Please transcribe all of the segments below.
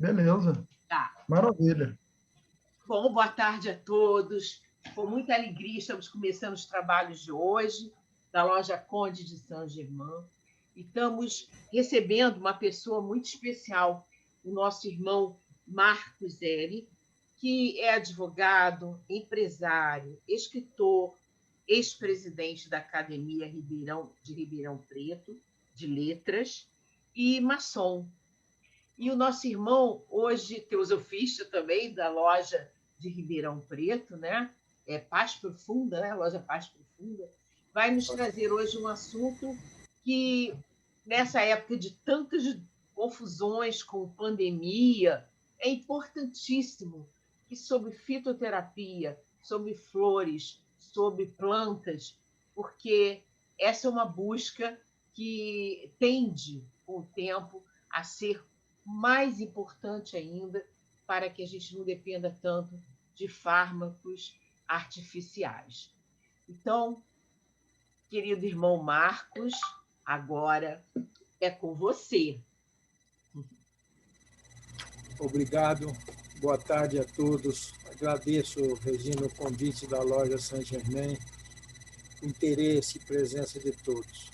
Beleza. Tá. Maravilha. Bom, boa tarde a todos. Com muita alegria, estamos começando os trabalhos de hoje, da loja Conde de Saint-Germain. E estamos recebendo uma pessoa muito especial, o nosso irmão Marcos Zeri, que é advogado, empresário, escritor, ex-presidente da Academia de Ribeirão Preto, de Letras, e maçom. E o nosso irmão, hoje teosofista também, da loja de Ribeirão Preto, né? Paz Profunda, né? Loja Paz Profunda, vai nos trazer hoje um assunto que, nessa época de tantas confusões com pandemia, é importantíssimo que sobre fitoterapia, sobre flores, sobre plantas, porque essa é uma busca que tende, com o tempo, a ser mais importante ainda para que a gente não dependa tanto de fármacos artificiais. Então, querido irmão Marcos, agora é com você. Obrigado, boa tarde a todos. Agradeço, Regina, o convite da loja Saint-Germain, interesse e presença de todos.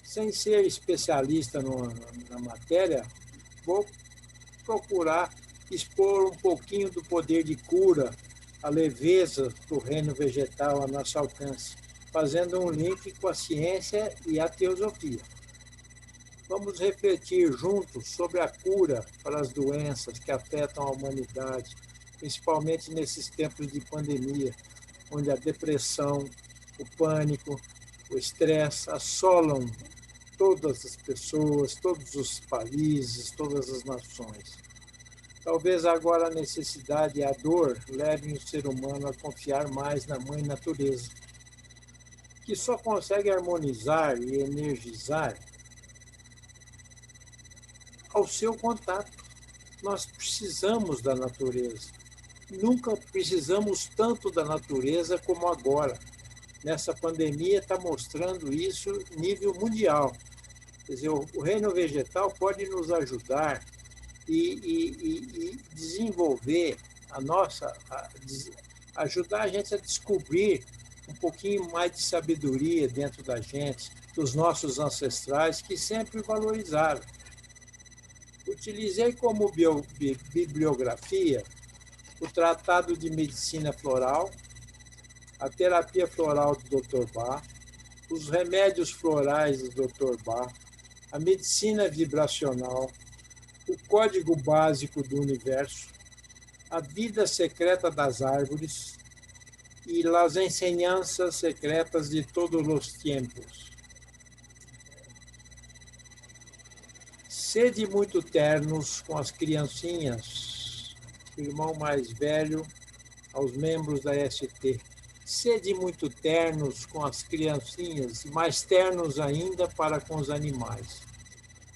Sem ser especialista na matéria, vou procurar expor um pouquinho do poder de cura, a leveza do reino vegetal a nosso alcance, fazendo um link com a ciência e a teosofia. Vamos refletir juntos sobre a cura para as doenças que afetam a humanidade, principalmente nesses tempos de pandemia, onde a depressão, o pânico, o estresse assolam todas as pessoas, todos os países, todas as nações. Talvez agora a necessidade e a dor levem o ser humano a confiar mais na Mãe Natureza, que só consegue harmonizar e energizar ao seu contato. Nós precisamos da natureza. Nunca precisamos tanto da natureza como agora. Nessa pandemia está mostrando isso nível mundial. Quer dizer, o reino vegetal pode nos ajudar e desenvolver ajudar a gente a descobrir um pouquinho mais de sabedoria dentro da gente, dos nossos ancestrais que sempre valorizaram. Utilizei como bibliografia o Tratado de Medicina Floral, a Terapia Floral do Dr. Bach, os Remédios Florais do Dr. Bach, a Medicina Vibracional, o Código Básico do Universo, a Vida Secreta das Árvores e as Enseñanças Secretas de Todos os Tempos. Sede muito ternos com as criancinhas, irmão mais velho, aos membros da ST. Sede muito ternos com as criancinhas, e mais ternos ainda para com os animais.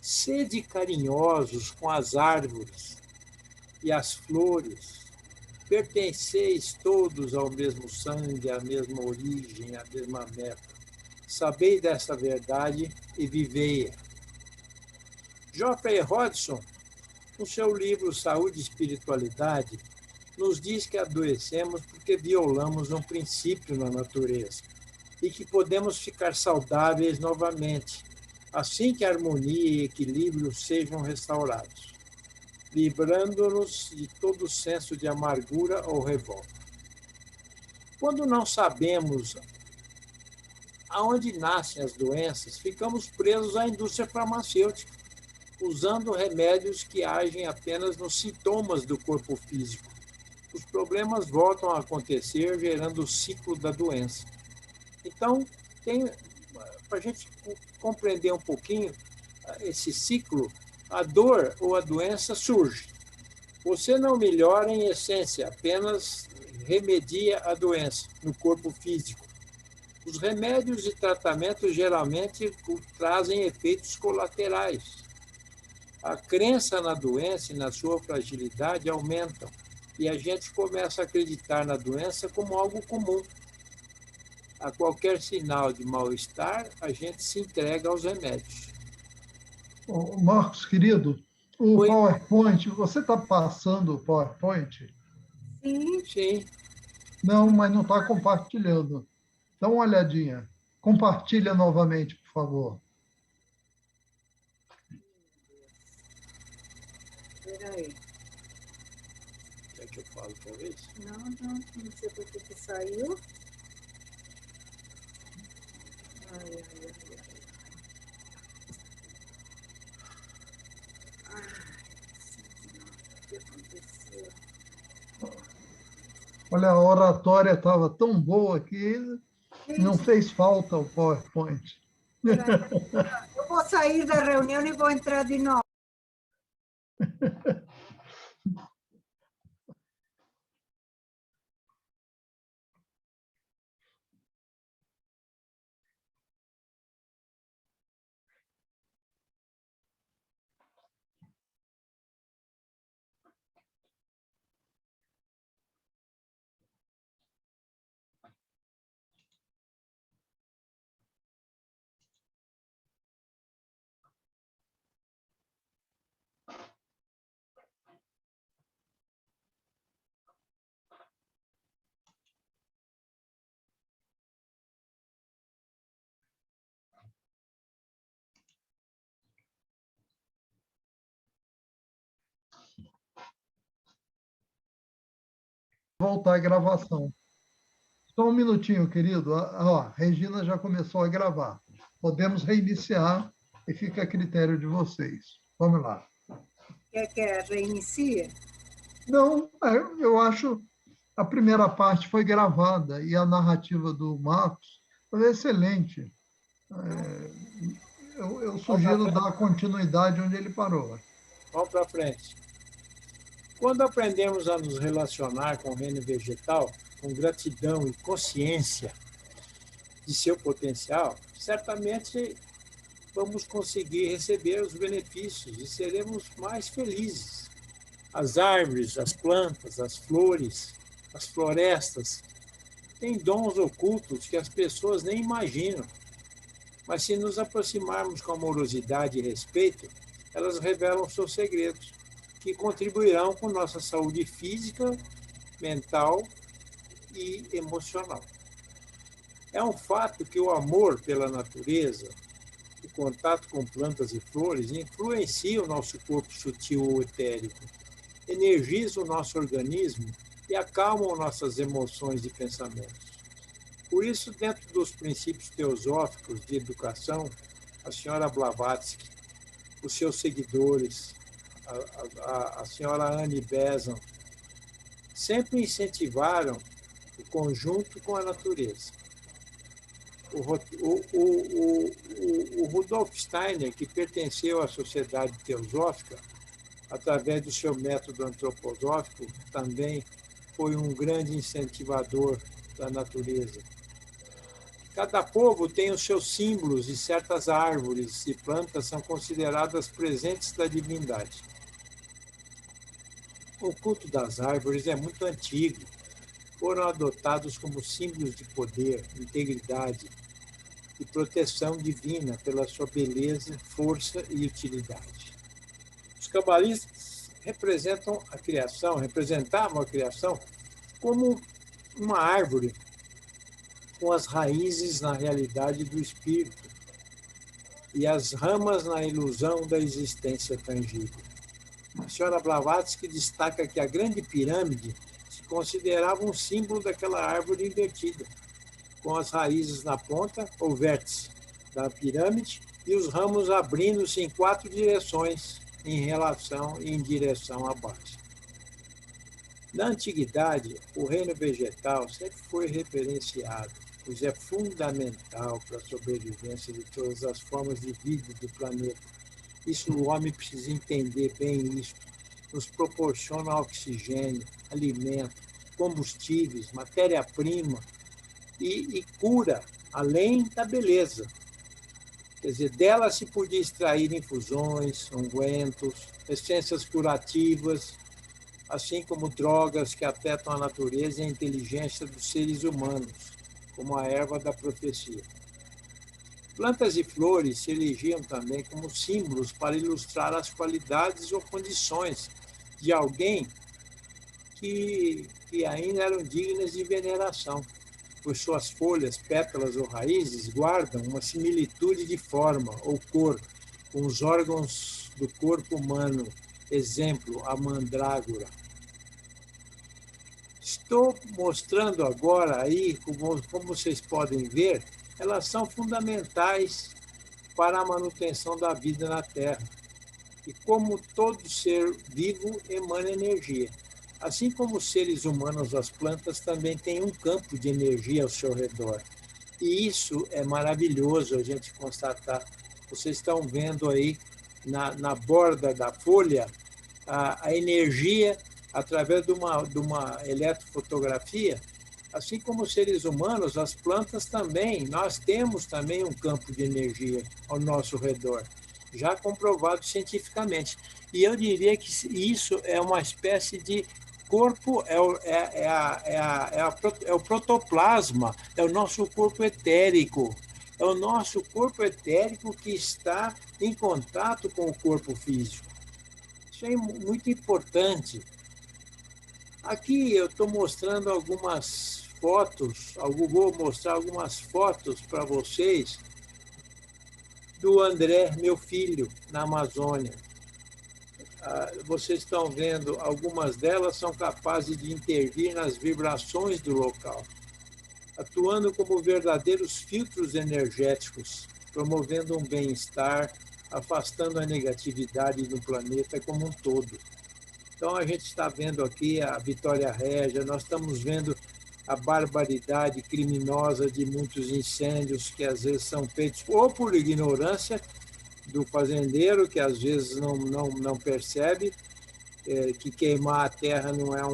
Sede carinhosos com as árvores e as flores. Pertenceis todos ao mesmo sangue, à mesma origem, à mesma meta. Sabei dessa verdade e vivei-a. Geoffrey Hodgson, no seu livro Saúde e Espiritualidade, nos diz que adoecemos porque violamos um princípio na natureza e que podemos ficar saudáveis novamente, assim que a harmonia e equilíbrio sejam restaurados, livrando-nos de todo senso de amargura ou revolta. Quando não sabemos aonde nascem as doenças, ficamos presos à indústria farmacêutica, usando remédios que agem apenas nos sintomas do corpo físico. Os problemas voltam a acontecer, gerando o ciclo da doença. Então, para a gente compreender um pouquinho esse ciclo, a dor ou a doença surge. Você não melhora em essência, apenas remedia a doença no corpo físico. Os remédios e tratamentos geralmente trazem efeitos colaterais. A crença na doença e na sua fragilidade aumentam e a gente começa a acreditar na doença como algo comum. A qualquer sinal de mal-estar, a gente se entrega aos remédios. Marcos, querido, O Oi? PowerPoint, você está passando o PowerPoint? Sim. Sim. Não, mas não está compartilhando. Dá uma olhadinha. Compartilha novamente, por favor. Espera aí. Quer que eu fale outra vez? Não sei por que saiu. Ai. O que aconteceu? Olha, a oratória estava tão boa que não fez falta o PowerPoint. Eu vou sair da reunião e vou entrar de novo. Voltar a gravação. Só um minutinho, querido. Ó, Regina já começou a gravar. Podemos reiniciar e fica a critério de vocês. Vamos lá. Quer que reinicie? Não, eu acho a primeira parte foi gravada e a narrativa do Marcos foi excelente. Eu sugiro dar continuidade onde ele parou. Vamos para frente. Quando aprendemos a nos relacionar com o reino vegetal, com gratidão e consciência de seu potencial, certamente vamos conseguir receber os benefícios e seremos mais felizes. As árvores, as plantas, as flores, as florestas têm dons ocultos que as pessoas nem imaginam. Mas se nos aproximarmos com amorosidade e respeito, elas revelam seus segredos, que contribuirão com nossa saúde física, mental e emocional. É um fato que o amor pela natureza, o contato com plantas e flores, influencia o nosso corpo sutil ou etérico, energiza o nosso organismo e acalmam nossas emoções e pensamentos. Por isso, dentro dos princípios teosóficos de educação, a senhora Blavatsky, os seus seguidores, a senhora Annie Besant, sempre incentivaram o conjunto com a natureza. O Rudolf Steiner, que pertenceu à sociedade teosófica, através do seu método antroposófico, também foi um grande incentivador da natureza. Cada povo tem os seus símbolos e certas árvores e plantas são consideradas presentes da divindade. O culto das árvores é muito antigo. Foram adotados como símbolos de poder, integridade e proteção divina pela sua beleza, força e utilidade. Os cabalistas representavam a criação como uma árvore com as raízes na realidade do espírito e as ramas na ilusão da existência tangível. A senhora Blavatsky destaca que a grande pirâmide se considerava um símbolo daquela árvore invertida, com as raízes na ponta ou vértice da pirâmide e os ramos abrindo-se em 4 direções em direção à base. Na antiguidade, o reino vegetal sempre foi referenciado, pois é fundamental para a sobrevivência de todas as formas de vida do planeta. Isso o homem precisa entender bem isso. Nos proporciona oxigênio, alimento, combustíveis, matéria-prima e cura, além da beleza. Quer dizer, dela se podia extrair infusões, ungüentos, essências curativas, assim como drogas que afetam a natureza e a inteligência dos seres humanos, como a erva da profecia. Plantas e flores se elegiam também como símbolos para ilustrar as qualidades ou condições de alguém que ainda eram dignas de veneração, pois suas folhas, pétalas ou raízes guardam uma similitude de forma ou cor com os órgãos do corpo humano, exemplo, a mandrágora. Estou mostrando agora aí, como vocês podem ver, elas são fundamentais para a manutenção da vida na Terra. E como todo ser vivo emana energia. Assim como os seres humanos, as plantas também têm um campo de energia ao seu redor. E isso é maravilhoso a gente constatar. Vocês estão vendo aí na borda da folha a energia através de uma eletrofotografia. Assim como os seres humanos, as plantas também, nós temos também um campo de energia ao nosso redor, já comprovado cientificamente. E eu diria que isso é uma espécie de corpo, é o protoplasma, é o nosso corpo etérico. É o nosso corpo etérico que está em contato com o corpo físico. Isso é muito importante. Aqui eu estou mostrando algumas fotos, vou mostrar algumas fotos para vocês do André, meu filho, na Amazônia. Vocês estão vendo, algumas delas são capazes de intervir nas vibrações do local, atuando como verdadeiros filtros energéticos, promovendo um bem-estar, afastando a negatividade do planeta como um todo. Então, a gente está vendo aqui a Vitória Régia, nós estamos vendo a barbaridade criminosa de muitos incêndios que às vezes são feitos ou por ignorância do fazendeiro, que às vezes não percebe que queimar a terra não é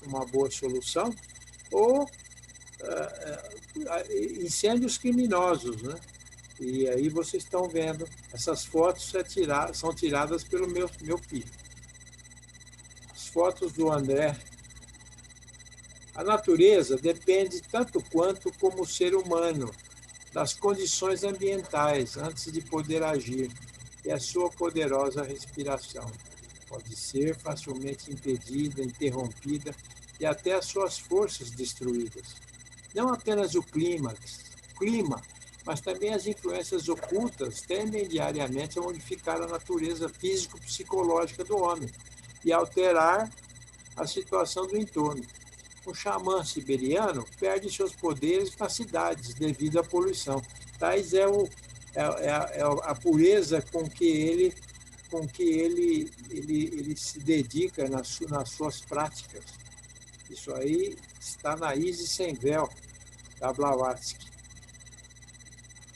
uma boa solução, ou incêndios criminosos, né? E aí vocês estão vendo, essas fotos são tiradas pelo meu filho. As fotos do André. A natureza depende tanto quanto como o ser humano das condições ambientais antes de poder agir, e a sua poderosa respiração pode ser facilmente impedida, interrompida e até as suas forças destruídas. Não apenas o clima, mas também as influências ocultas tendem diariamente a modificar a natureza físico-psicológica do homem e alterar a situação do entorno. O xamã siberiano perde seus poderes nas cidades devido à poluição. Tais é a pureza com que ele se dedica nas suas práticas. Isso aí está na Isis Sem Véu, da Blavatsky.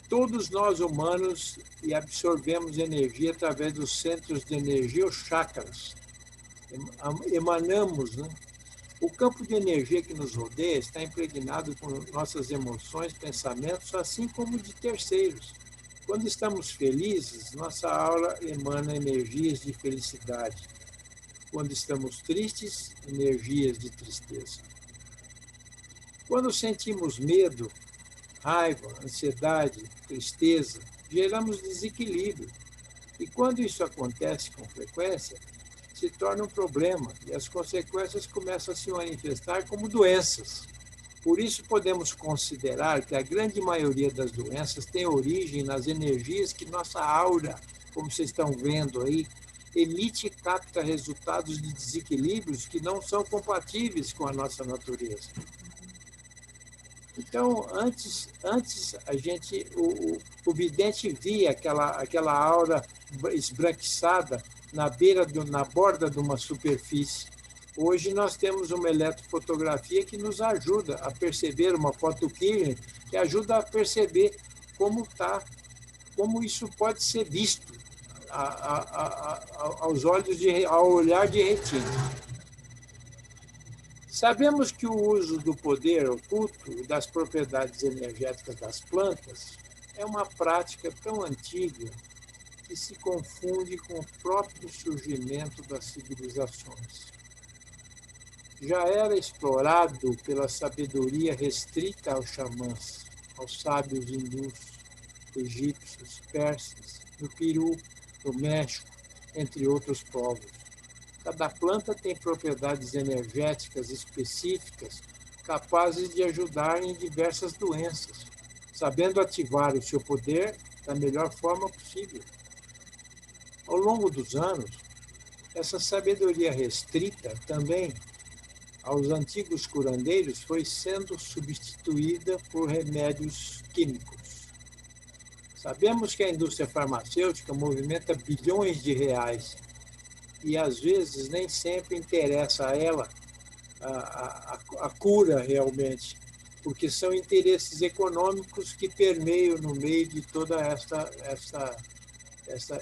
Todos nós humanos absorvemos energia através dos centros de energia, os chakras. Emanamos, né? O campo de energia que nos rodeia está impregnado com nossas emoções, pensamentos, assim como de terceiros. Quando estamos felizes, nossa aura emana energias de felicidade. Quando estamos tristes, energias de tristeza. Quando sentimos medo, raiva, ansiedade, tristeza, geramos desequilíbrio. E quando isso acontece com frequência, se torna um problema e as consequências começam a se manifestar como doenças. Por isso, podemos considerar que a grande maioria das doenças tem origem nas energias que nossa aura, como vocês estão vendo aí, emite e capta resultados de desequilíbrios que não são compatíveis com a nossa natureza. Então, antes a gente, o vidente via aquela aura esbranquiçada na borda de uma superfície. Hoje nós temos uma eletrofotografia que nos ajuda a perceber, uma foto Kirlian, que ajuda a perceber como isso pode ser visto ao olhar de retina. Sabemos que o uso do poder oculto e das propriedades energéticas das plantas é uma prática tão antiga que se confunde com o próprio surgimento das civilizações. Já era explorado pela sabedoria restrita aos xamãs, aos sábios hindus. egípcios, persas, no Peru, no México, entre outros povos. Cada planta tem propriedades energéticas específicas capazes de ajudar em diversas doenças, sabendo ativar o seu poder da melhor forma possível. Ao longo dos anos, essa sabedoria restrita também aos antigos curandeiros foi sendo substituída por remédios químicos. Sabemos que a indústria farmacêutica movimenta bilhões de reais e, às vezes, nem sempre interessa a ela a cura realmente, porque são interesses econômicos que permeiam no meio de toda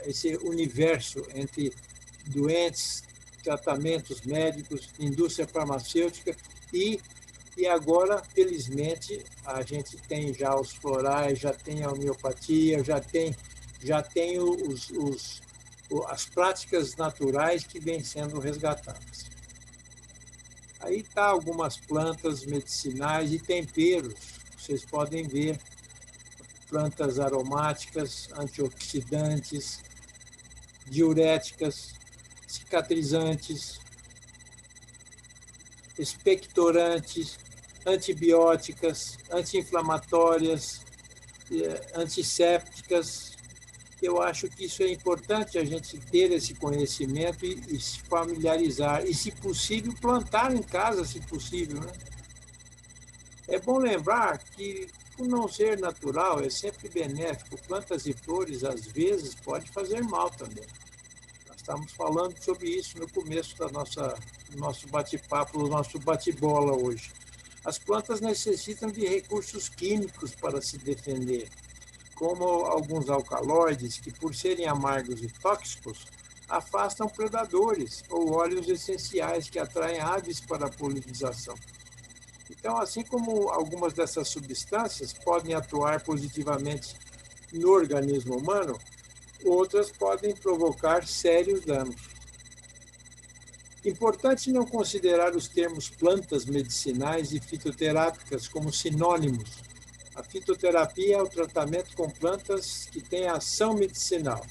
esse universo entre doentes, tratamentos médicos, indústria farmacêutica e agora, felizmente, a gente tem já os florais, já tem a homeopatia, já tem as práticas naturais que vêm sendo resgatadas. Aí está algumas plantas medicinais e temperos, vocês podem ver, plantas aromáticas, antioxidantes, diuréticas, cicatrizantes, expectorantes, antibióticas, anti-inflamatórias, antissépticas. Eu acho que isso é importante a gente ter esse conhecimento e se familiarizar. E, se possível, plantar em casa, se possível, né? É bom lembrar que, por não ser natural, é sempre benéfico. Plantas e flores, às vezes, pode fazer mal também. Nós estamos falando sobre isso no começo do nosso bate-papo, do nosso bate-bola hoje. As plantas necessitam de recursos químicos para se defender, como alguns alcaloides que, por serem amargos e tóxicos, afastam predadores ou óleos essenciais que atraem aves para a polinização. Então, assim como algumas dessas substâncias podem atuar positivamente no organismo humano, outras podem provocar sérios danos. Importante não considerar os termos plantas medicinais e fitoterápicas como sinônimos. A fitoterapia é o tratamento com plantas que têm ação medicinal.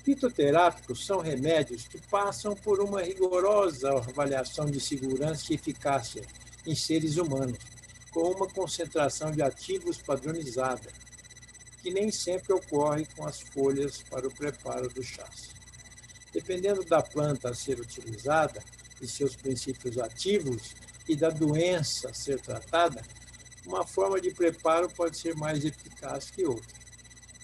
Fitoterápicos são remédios que passam por uma rigorosa avaliação de segurança e eficácia em seres humanos, com uma concentração de ativos padronizada, que nem sempre ocorre com as folhas para o preparo do chás. Dependendo da planta a ser utilizada, de seus princípios ativos e da doença a ser tratada, uma forma de preparo pode ser mais eficaz que outra.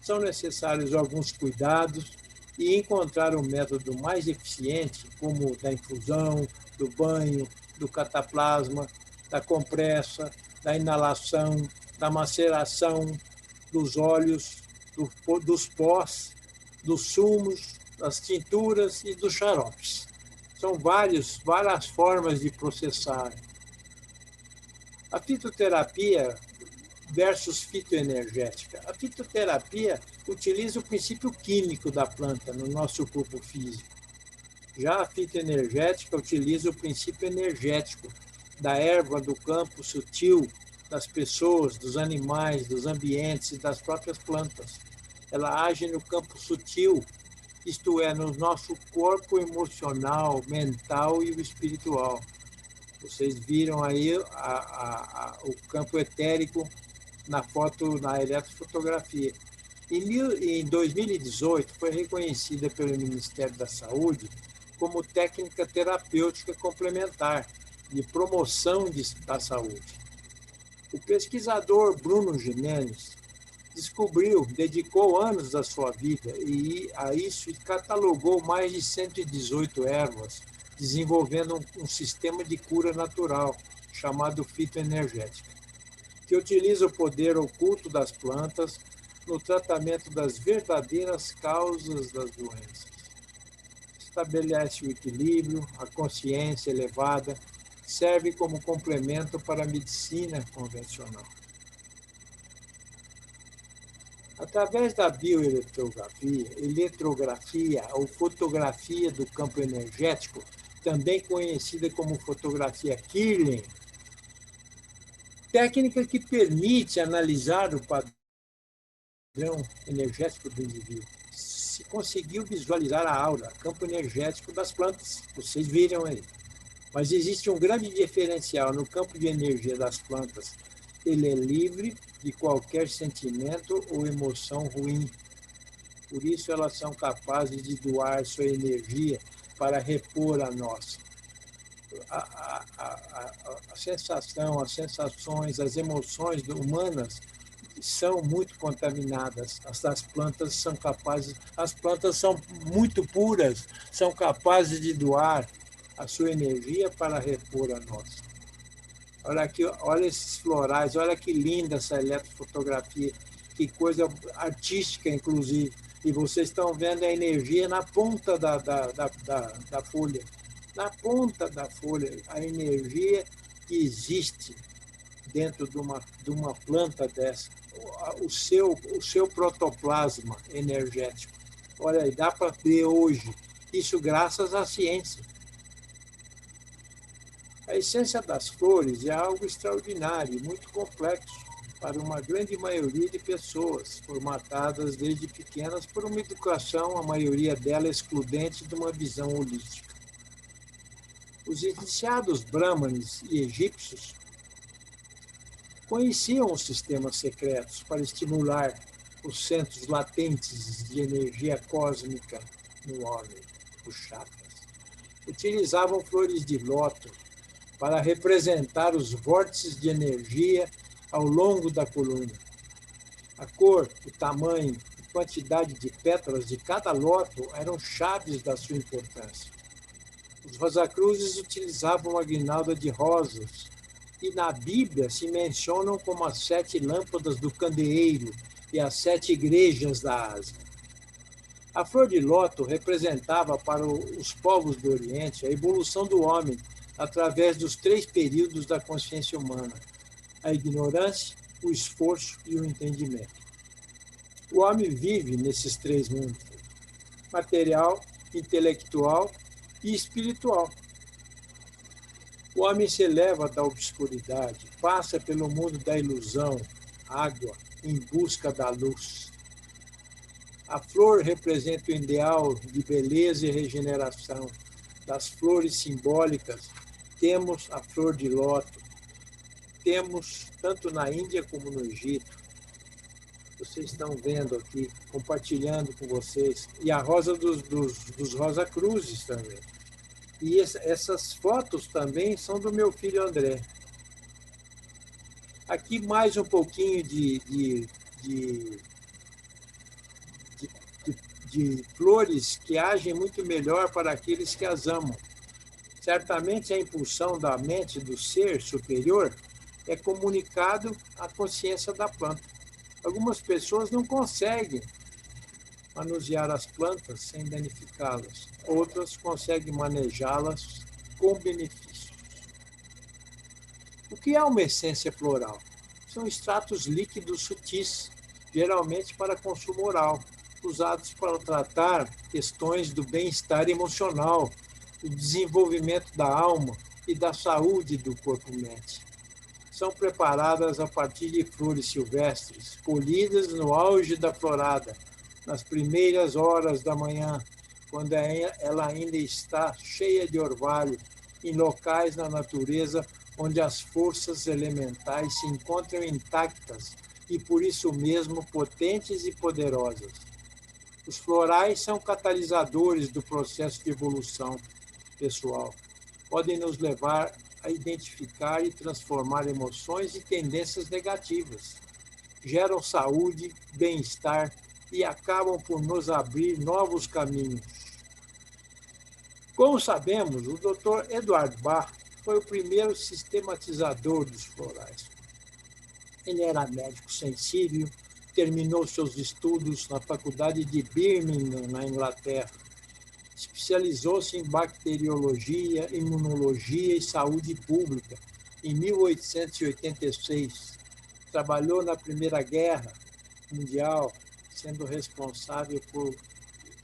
São necessários alguns cuidados e encontrar o método mais eficiente, como o da infusão, do banho, do cataplasma, da compressa, da inalação, da maceração, dos óleos, dos pós, dos sumos, das tinturas e dos xaropes. São várias formas de processar. A fitoterapia versus fitoenergética. A fitoterapia utiliza o princípio químico da planta no nosso corpo físico. Já a fitoenergética utiliza o princípio energético da erva, do campo sutil, das pessoas, dos animais, dos ambientes e das próprias plantas. Ela age no campo sutil, isto é, no nosso corpo emocional, mental e o espiritual. Vocês viram aí o campo etérico na foto, na eletrofotografia. Em 2018, foi reconhecida pelo Ministério da Saúde como técnica terapêutica complementar de promoção da saúde. O pesquisador Bruno Gimenez dedicou anos da sua vida a isso e catalogou mais de 118 ervas, desenvolvendo um sistema de cura natural, chamado fitoenergética, que utiliza o poder oculto das plantas no tratamento das verdadeiras causas das doenças. Estabelece o equilíbrio, a consciência elevada, serve como complemento para a medicina convencional. Através da bioeletrografia, eletrografia ou fotografia do campo energético, também conhecida como fotografia Kirlian, técnica que permite analisar o padrão padrão energético do indivíduo. Se conseguiu visualizar a aura, campo energético das plantas, vocês viram aí. Mas existe um grande diferencial no campo de energia das plantas. Ele é livre de qualquer sentimento ou emoção ruim. Por isso elas são capazes de doar sua energia para repor a nossa. A sensação, as sensações, as emoções humanas são muito contaminadas. As das plantas são capazes, as plantas são muito puras, são capazes de doar a sua energia para repor a nossa. Olha aqui, olha esses florais, olha que linda essa eletrofotografia, que coisa artística, inclusive. E vocês estão vendo a energia na ponta da folha. Na ponta da folha, a energia que existe dentro de uma planta dessa. O seu protoplasma energético. Olha aí, dá para ver hoje. Isso graças à ciência. A essência das flores é algo extraordinário e muito complexo para uma grande maioria de pessoas, formatadas desde pequenas por uma educação, a maioria dela excludente de uma visão holística. Os iniciados brahmanes e egípcios conheciam os sistemas secretos para estimular os centros latentes de energia cósmica no homem, os chakras. Utilizavam flores de lótus para representar os vórtices de energia ao longo da coluna. A cor, o tamanho e quantidade de pétalas de cada lótus eram chaves da sua importância. Os Rosacruzes utilizavam a guirnalda de rosas, e na Bíblia se mencionam como as 7 lâmpadas do candeeiro e as 7 igrejas da Ásia. A flor de lótus representava para os povos do Oriente a evolução do homem através dos 3 períodos da consciência humana: a ignorância, o esforço e o entendimento. O homem vive nesses 3 mundos: material, intelectual e espiritual. O homem se eleva da obscuridade, passa pelo mundo da ilusão, água, em busca da luz. A flor representa o ideal de beleza e regeneração. Das flores simbólicas, temos a flor de lótus. Temos tanto na Índia como no Egito. Vocês estão vendo aqui, compartilhando com vocês. E a rosa dos Rosacruzes também. E essas fotos também são do meu filho André. Aqui mais um pouquinho de flores que agem muito melhor para aqueles que as amam. Certamente a impulsão da mente do ser superior é comunicado à consciência da planta. Algumas pessoas não conseguem manusear as plantas sem danificá-las. Outras conseguem manejá-las com benefícios. O que é uma essência floral? São extratos líquidos sutis, geralmente para consumo oral, usados para tratar questões do bem-estar emocional, do desenvolvimento da alma e da saúde do corpo-mente. São preparadas a partir de flores silvestres, colhidas no auge da florada, nas primeiras horas da manhã, quando ela ainda está cheia de orvalho, em locais na natureza onde as forças elementais se encontram intactas e, por isso mesmo, potentes e poderosas. Os florais são catalisadores do processo de evolução pessoal. Podem nos levar a identificar e transformar emoções e tendências negativas. Geram saúde, bem-estar e acabam por nos abrir novos caminhos. Como sabemos, o Dr. Eduard Bach foi o primeiro sistematizador dos florais. Ele era médico sensível, terminou seus estudos na Faculdade de Birmingham, na Inglaterra. Especializou-se em bacteriologia, imunologia e saúde pública em 1886. Trabalhou na Primeira Guerra Mundial, sendo responsável por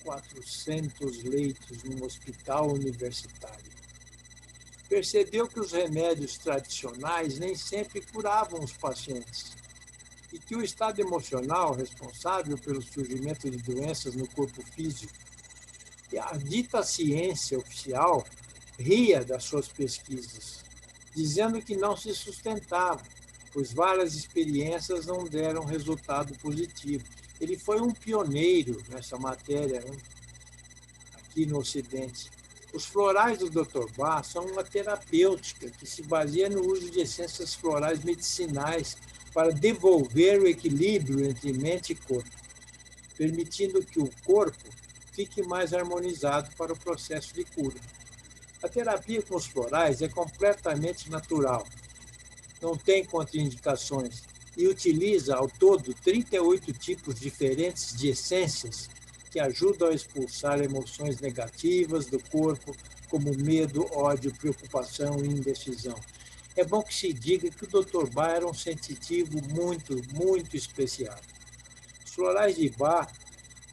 400 leitos num hospital universitário. Percebeu que os remédios tradicionais nem sempre curavam os pacientes. e que o estado emocional responsável pelo surgimento de doenças no corpo físico. E a dita ciência oficial ria das suas pesquisas, dizendo que não se sustentava, pois várias experiências não deram resultado positivo. Ele foi um pioneiro nessa matéria, né, aqui no Ocidente. Os florais do Dr. Bach são uma terapêutica que se baseia no uso de essências florais medicinais para devolver o equilíbrio entre mente e corpo, permitindo que o corpo fique mais harmonizado para o processo de cura. A terapia com os florais é completamente natural, não tem contraindicações e utiliza, ao todo, 38 tipos diferentes de essências que ajudam a expulsar emoções negativas do corpo, como medo, ódio, preocupação e indecisão. É bom que se diga que o Dr. Bach era um sensitivo muito, muito especial. Os florais de Bach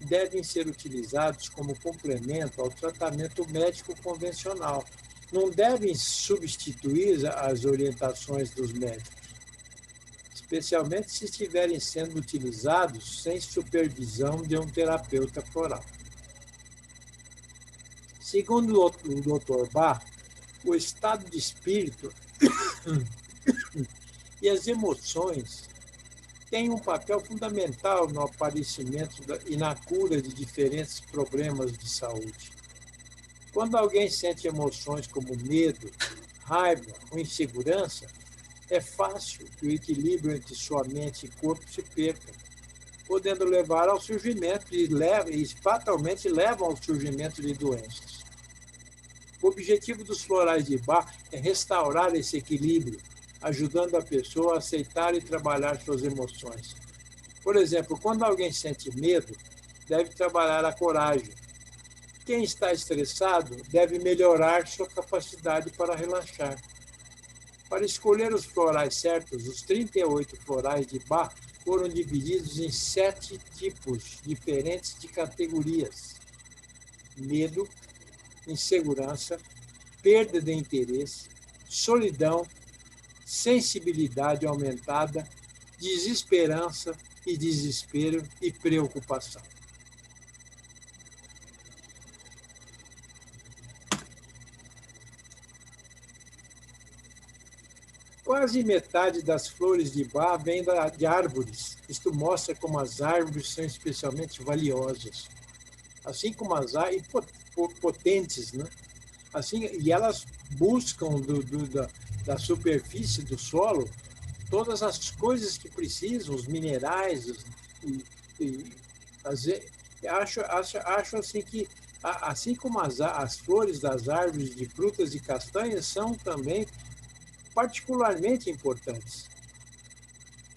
devem ser utilizados como complemento ao tratamento médico convencional. Não devem substituir as orientações dos médicos, especialmente se estiverem sendo utilizados sem supervisão de um terapeuta floral. Segundo o Dr. Bach, o estado de espírito e as emoções têm um papel fundamental no aparecimento e na cura de diferentes problemas de saúde. Quando alguém sente emoções como medo, raiva ou insegurança, é fácil que o equilíbrio entre sua mente e corpo se perca, podendo levar ao surgimento e fatalmente levam ao surgimento de doenças. O objetivo dos florais de Bach é restaurar esse equilíbrio, ajudando a pessoa a aceitar e trabalhar suas emoções. Por exemplo, quando alguém sente medo, deve trabalhar a coragem. Quem está estressado deve melhorar sua capacidade para relaxar. Para escolher os florais certos, os 38 florais de Bach foram divididos em 7 tipos diferentes de categorias: medo, insegurança, perda de interesse, solidão, sensibilidade aumentada, desesperança e desespero e preocupação. Quase metade das flores de Bach vem de árvores. Isto mostra como as árvores são especialmente valiosas, assim como as árvores potentes, né? Assim, e elas buscam da superfície do solo todas as coisas que precisam, os minerais, acho assim que, assim como as flores das árvores de frutas e castanhas são também particularmente importantes.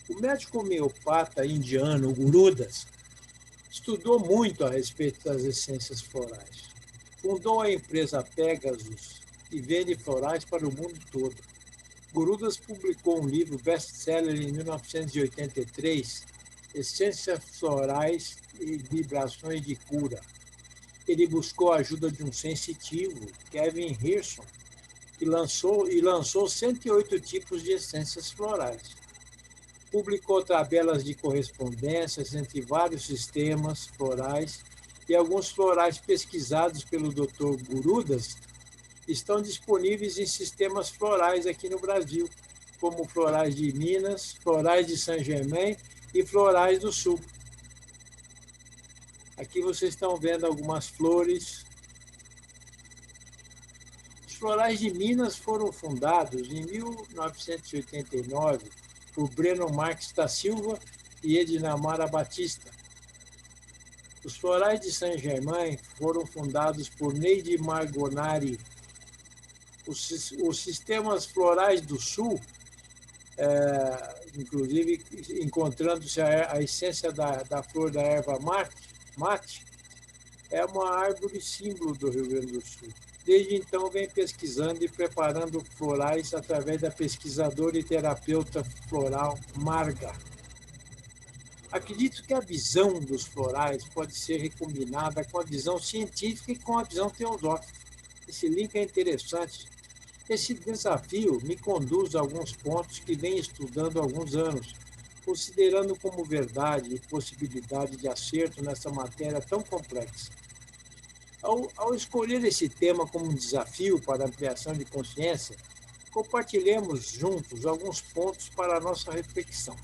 O médico homeopata indiano Gurudas estudou muito a respeito das essências florais. Fundou a empresa Pegasus e vende florais para o mundo todo. Gurudas publicou um livro best-seller em 1983, Essências Florais e Vibrações de Cura. Ele buscou a ajuda de um sensitivo, Kevin Hirschman, que lançou 108 tipos de essências florais. Publicou tabelas de correspondências entre vários sistemas florais e alguns florais pesquisados pelo Dr. Gurudas estão disponíveis em sistemas florais aqui no Brasil, como florais de Minas, florais de Saint-Germain e florais do Sul. Aqui vocês estão vendo algumas flores. Os florais de Minas foram fundados em 1989 por Breno Marques da Silva e Edinamara Batista. Os florais de Saint-Germain foram fundados por Neide Margonari. Os sistemas florais do Sul, inclusive encontrando-se a essência da flor da erva mate, é uma árvore símbolo do Rio Grande do Sul. Desde então, vem pesquisando e preparando florais através da pesquisadora e terapeuta floral Marga. Acredito que a visão dos florais pode ser recombinada com a visão científica e com a visão teosófica. Esse link é interessante. Esse desafio me conduz a alguns pontos que venho estudando há alguns anos, considerando como verdade e possibilidade de acerto nessa matéria tão complexa. Ao escolher esse tema como um desafio para a ampliação de consciência, compartilhemos juntos alguns pontos para a nossa reflexão.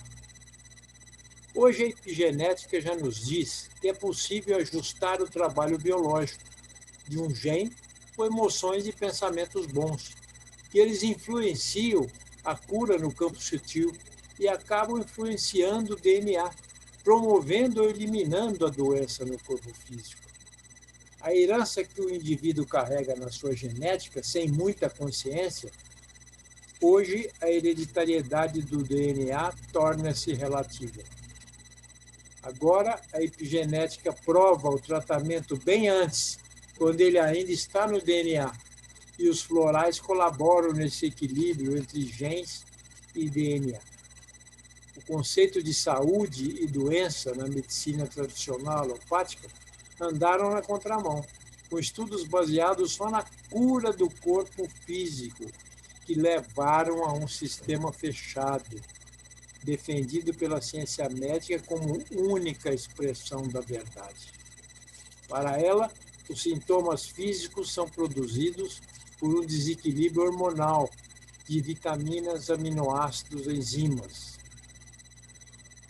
Hoje a epigenética já nos diz que é possível ajustar o trabalho biológico de um gene com emoções e pensamentos bons, que eles influenciam a cura no campo sutil e acabam influenciando o DNA, promovendo ou eliminando a doença no corpo físico. A herança que o indivíduo carrega na sua genética, sem muita consciência, hoje a hereditariedade do DNA torna-se relativa. Agora, a epigenética prova o tratamento bem antes, quando ele ainda está no DNA, e os florais colaboram nesse equilíbrio entre genes e DNA. O conceito de saúde e doença na medicina tradicional alopática andaram na contramão, com estudos baseados só na cura do corpo físico, que levaram a um sistema fechado, defendido pela ciência médica como única expressão da verdade. Para ela, os sintomas físicos são produzidos por um desequilíbrio hormonal de vitaminas, aminoácidos, enzimas.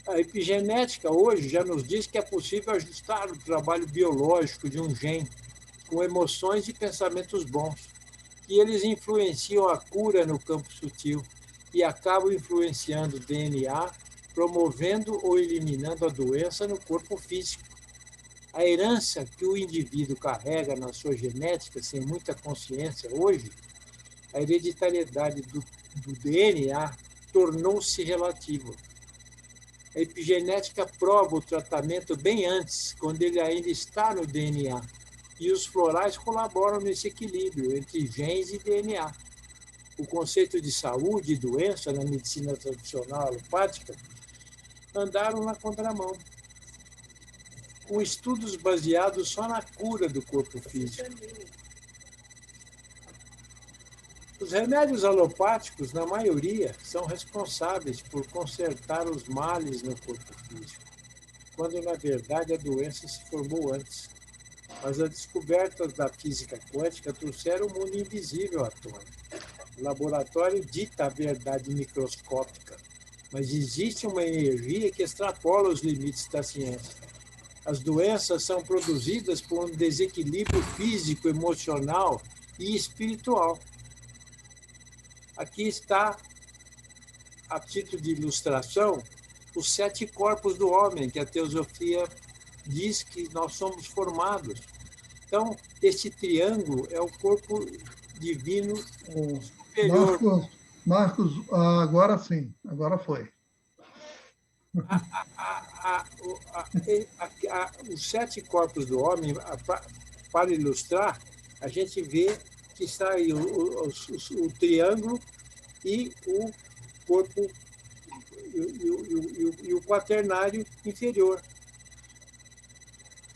A epigenética hoje já nos diz que é possível ajustar o trabalho biológico de um gene com emoções e pensamentos bons, que eles influenciam a cura no campo sutil e acabam influenciando o DNA, promovendo ou eliminando a doença no corpo físico. A herança que o indivíduo carrega na sua genética sem muita consciência hoje, a hereditariedade do DNA tornou-se relativa. A epigenética prova o tratamento bem antes, quando ele ainda está no DNA, e os florais colaboram nesse equilíbrio entre genes e DNA. O conceito de saúde e doença na medicina tradicional alopática andaram na contramão, com estudos baseados só na cura do corpo físico. Os remédios alopáticos, na maioria, são responsáveis por consertar os males no corpo físico, quando, na verdade, a doença se formou antes. Mas as descobertas da física quântica trouxeram o mundo invisível à tona. O laboratório dita a verdade microscópica, mas existe uma energia que extrapola os limites da ciência. As doenças são produzidas por um desequilíbrio físico, emocional e espiritual. Aqui está, a título de ilustração, os 7 corpos do homem, que a teosofia diz que nós somos formados. Então, este triângulo é o corpo divino superior. Marcos, agora sim, agora foi. Os 7 corpos do homem, para ilustrar, a gente vê que está aí o triângulo e o corpo e o quaternário inferior.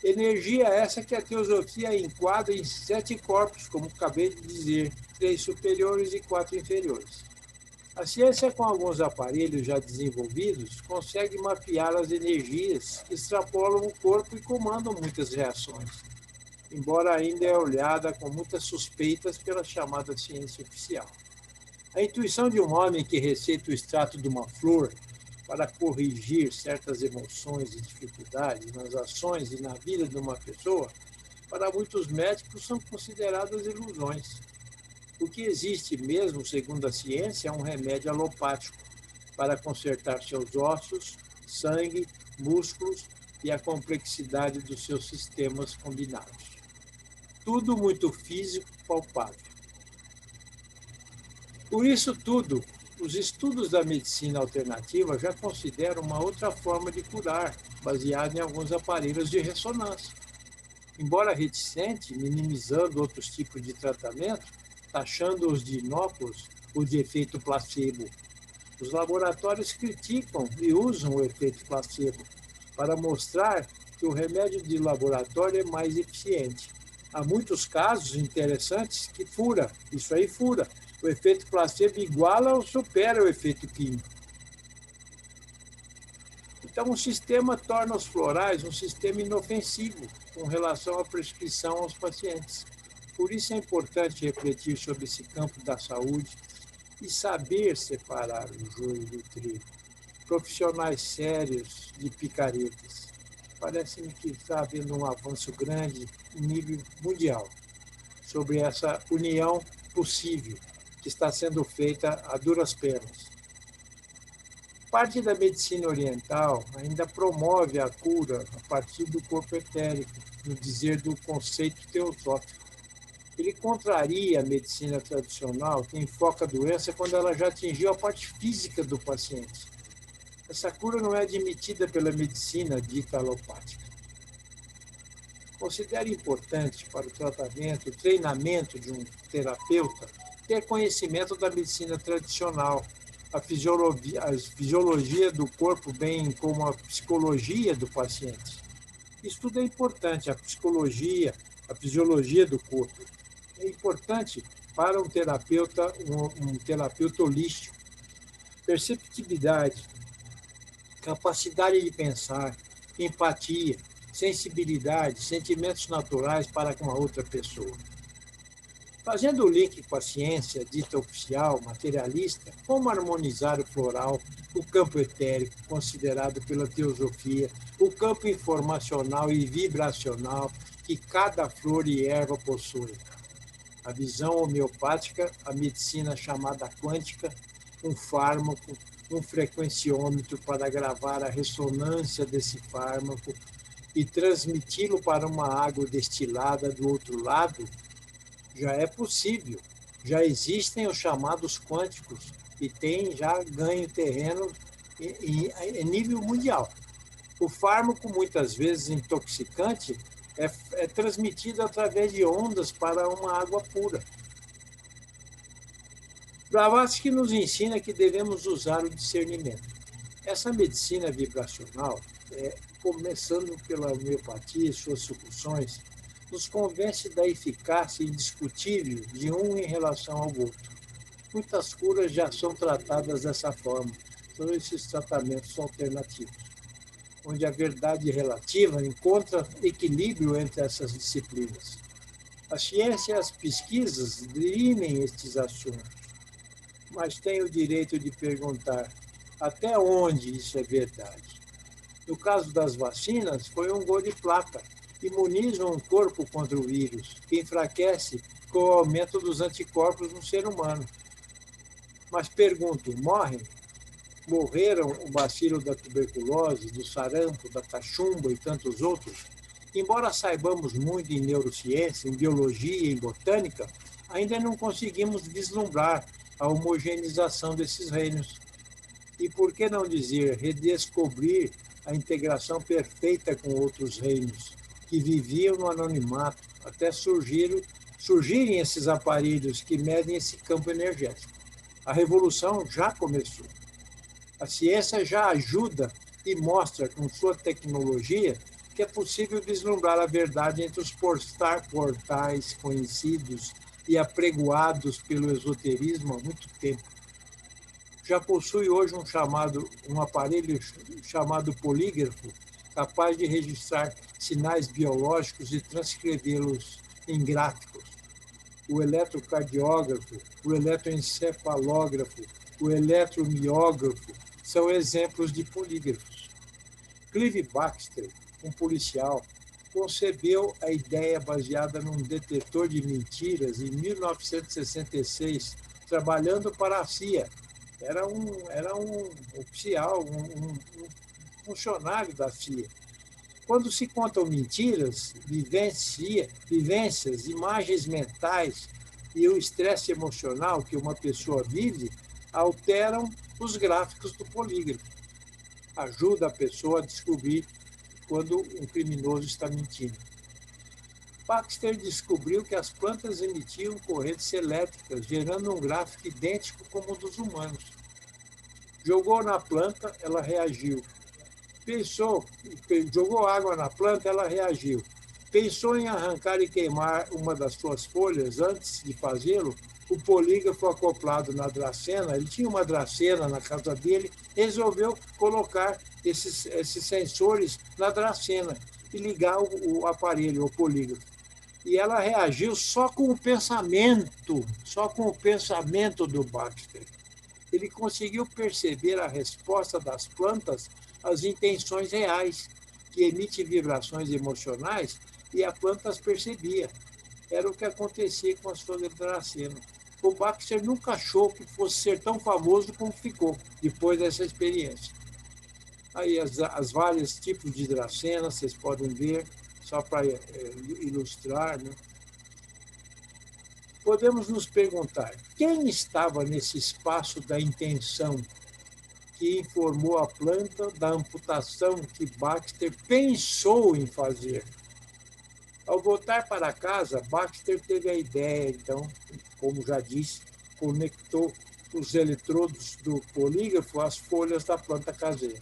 Energia essa que a teosofia enquadra em 7 corpos, como acabei de dizer, 3 superiores e 4 inferiores. A ciência, com alguns aparelhos já desenvolvidos, consegue mapear as energias que extrapolam o corpo e comandam muitas reações, embora ainda é olhada com muitas suspeitas pela chamada ciência oficial. A intuição de um homem que receita o extrato de uma flor para corrigir certas emoções e dificuldades nas ações e na vida de uma pessoa, para muitos médicos são consideradas ilusões. O que existe mesmo, segundo a ciência, é um remédio alopático para consertar seus ossos, sangue, músculos e a complexidade dos seus sistemas combinados. Tudo muito físico, palpável. Por isso tudo, os estudos da medicina alternativa já consideram uma outra forma de curar, baseada em alguns aparelhos de ressonância. Embora reticente, minimizando outros tipos de tratamento, taxando-os de inóculos ou de efeito placebo, os laboratórios criticam e usam o efeito placebo para mostrar que o remédio de laboratório é mais eficiente. Há muitos casos interessantes que fura, isso aí fura. O efeito placebo iguala ou supera o efeito químico. Então, o sistema torna os florais um sistema inofensivo com relação à prescrição aos pacientes. Por isso é importante refletir sobre esse campo da saúde e saber separar o joio do trigo. Profissionais sérios de picaretas. Parece-me que está havendo um avanço grande em nível mundial sobre essa união possível que está sendo feita a duras penas. Parte da medicina oriental ainda promove a cura a partir do corpo etérico, no dizer do conceito teosófico. Ele contraria a medicina tradicional, que enfoca a doença quando ela já atingiu a parte física do paciente. Essa cura não é admitida pela medicina dita alopática. Considero importante para o tratamento, o treinamento de um terapeuta, ter conhecimento da medicina tradicional, a fisiologia do corpo, bem como a psicologia do paciente. Isso tudo é importante, a psicologia, a fisiologia do corpo. É importante para um terapeuta holístico. Perceptibilidade, capacidade de pensar, empatia, sensibilidade, sentimentos naturais para com a outra pessoa. Fazendo o link com a ciência dita oficial, materialista, como harmonizar o floral, o campo etérico, considerado pela teosofia, o campo informacional e vibracional que cada flor e erva possui. A visão homeopática, a medicina chamada quântica, um fármaco, um frequenciômetro para gravar a ressonância desse fármaco e transmiti-lo para uma água destilada do outro lado, já é possível. Já existem os chamados quânticos e tem já ganho terreno em nível mundial. O fármaco, muitas vezes intoxicante, é transmitido através de ondas para uma água pura. Blavatsky nos ensina que devemos usar o discernimento. Essa medicina vibracional, começando pela homeopatia e suas sucussões, nos convence da eficácia indiscutível de um em relação ao outro. Muitas curas já são tratadas dessa forma, são esses tratamentos alternativos, onde a verdade relativa encontra equilíbrio entre essas disciplinas. A ciência e as pesquisas dirimem estes assuntos, mas tem o direito de perguntar até onde isso é verdade. No caso das vacinas, foi um gol de plata. Imunizam o corpo contra o vírus, que enfraquece com o aumento dos anticorpos no ser humano. Mas pergunto, morreram o bacilo da tuberculose, do sarampo, da cachumba e tantos outros? Embora saibamos muito em neurociência, em biologia e em botânica, ainda não conseguimos vislumbrar a homogeneização desses reinos. E por que não dizer redescobrir a integração perfeita com outros reinos, que viviam no anonimato, até surgirem esses aparelhos que medem esse campo energético. A revolução já começou. A ciência já ajuda e mostra com sua tecnologia que é possível vislumbrar a verdade entre os portais conhecidos e apregoados pelo esoterismo há muito tempo. Já possui hoje um aparelho chamado polígrafo, capaz de registrar sinais biológicos e transcrevê-los em gráficos. O eletrocardiógrafo, o eletroencefalógrafo, o eletromiógrafo são exemplos de polígrafos. Clive Baxter, um policial, concebeu a ideia baseada num detetor de mentiras em 1966, trabalhando para a CIA. Era um oficial, um funcionário da CIA. Quando se contam mentiras, vivências, imagens mentais e o estresse emocional que uma pessoa vive, alteram os gráficos do polígrafo. Ajuda a pessoa a descobrir quando um criminoso está mentindo. Baxter descobriu que as plantas emitiam correntes elétricas, gerando um gráfico idêntico como o dos humanos. Jogou na planta, ela reagiu. Jogou água na planta, ela reagiu. pensou em arrancar e queimar uma das suas folhas. Antes de fazê-lo, o polígrafo acoplado na dracena, ele tinha uma dracena na casa dele, resolveu colocar esses sensores na dracena e ligar o aparelho, o polígrafo. E ela reagiu só com o pensamento do Baxter. Ele conseguiu perceber a resposta das plantas às intenções reais, que emitem vibrações emocionais, e a planta as percebia. Era o que acontecia com as folhas de dracena. O Baxter nunca achou que fosse ser tão famoso como ficou, depois dessa experiência. Aí as vários tipos de dracena, vocês podem ver, só para ilustrar, né? Podemos nos perguntar, quem estava nesse espaço da intenção que informou a planta da amputação que Baxter pensou em fazer? Ao voltar para casa, Baxter teve a ideia, então, como já disse, conectou os eletrodos do polígrafo às folhas da planta caseira.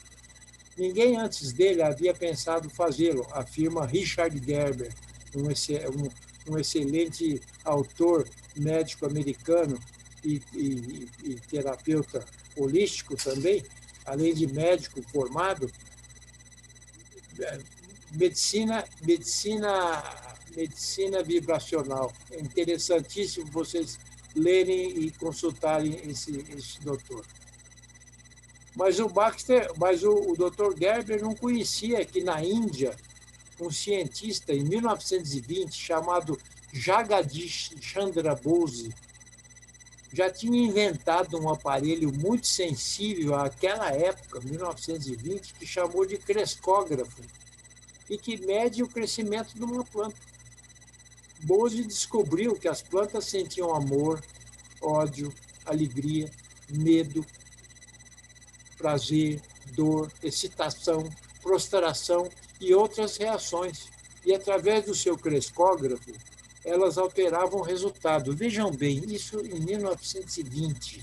Ninguém antes dele havia pensado fazê-lo, afirma Richard Gerber, um excelente autor médico americano e terapeuta holístico também, além de médico formado. Medicina vibracional. É interessantíssimo vocês lerem e consultarem esse doutor. Mas o Dr. Gerber não conhecia que na Índia, um cientista, em 1920, chamado Jagadish Chandra Bose, já tinha inventado um aparelho muito sensível àquela época, 1920, que chamou de crescógrafo, e que mede o crescimento de uma planta. Bose descobriu que as plantas sentiam amor, ódio, alegria, medo, prazer, dor, excitação, prostração e outras reações. E, através do seu crescógrafo, elas alteravam o resultado. Vejam bem, isso em 1920.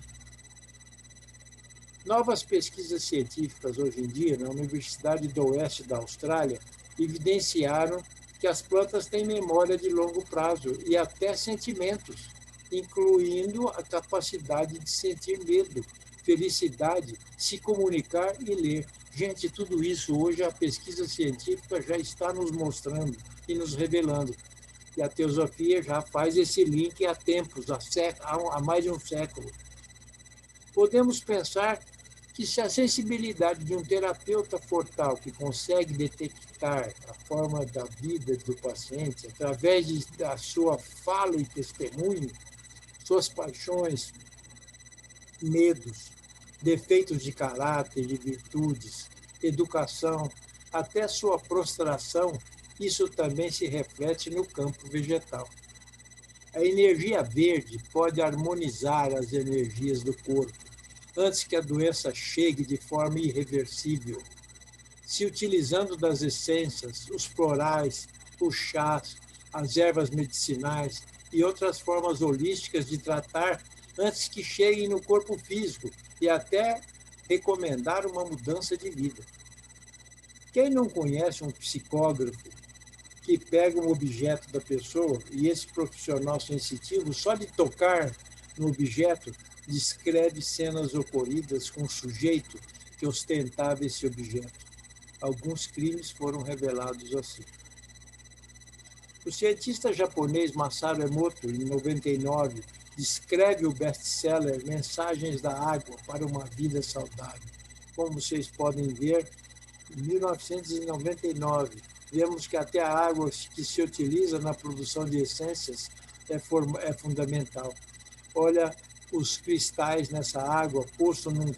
Novas pesquisas científicas hoje em dia, na Universidade do Oeste da Austrália, evidenciaram que as plantas têm memória de longo prazo e até sentimentos, incluindo a capacidade de sentir medo, felicidade, se comunicar e ler. Gente, tudo isso hoje a pesquisa científica já está nos mostrando e nos revelando. E a teosofia já faz esse link há tempos, há mais de um século. Podemos pensar que se a sensibilidade de um terapeuta for tal que consegue detectar a forma da vida do paciente através da sua fala e testemunho, suas paixões, medos, defeitos de caráter, de virtudes, educação, até sua prostração, isso também se reflete no campo vegetal. A energia verde pode harmonizar as energias do corpo, antes que a doença chegue de forma irreversível, se utilizando das essências, os florais, os chás, as ervas medicinais e outras formas holísticas de tratar antes que cheguem no corpo físico e até recomendar uma mudança de vida. Quem não conhece um psicógrafo que pega um objeto da pessoa e esse profissional sensitivo, só de tocar no objeto, descreve cenas ocorridas com o sujeito que ostentava esse objeto. Alguns crimes foram revelados assim. O cientista japonês Masaru Emoto, em 99, descreve o best-seller Mensagens da Água para uma Vida Saudável. Como vocês podem ver, em 1999, vemos que até a água que se utiliza na produção de essências é fundamental. Olha os cristais nessa água posto num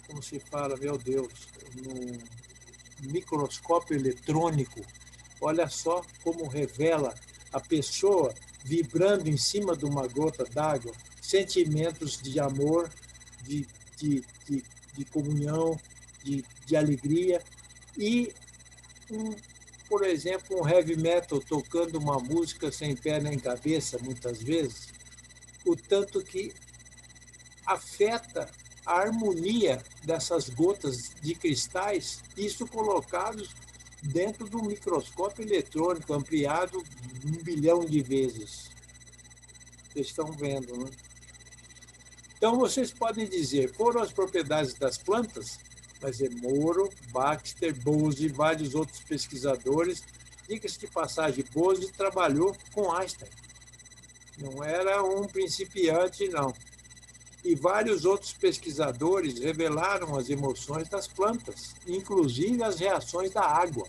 como se fala, meu Deus, num microscópio eletrônico. Olha só como revela a pessoa vibrando em cima de uma gota d'água, sentimentos de amor, de comunhão, de alegria, e, por exemplo, um heavy metal tocando uma música sem pé nem cabeça, muitas vezes, o tanto que afeta a harmonia dessas gotas de cristais, isso colocados dentro do microscópio eletrônico ampliado 1 bilhão de vezes. Vocês estão vendo, né? Então, vocês podem dizer, foram as propriedades das plantas? Mas é Moro, Baxter, Bose e vários outros pesquisadores. Diga-se de passagem, Bose trabalhou com Einstein. Não era um principiante, não. E vários outros pesquisadores revelaram as emoções das plantas, inclusive as reações da água.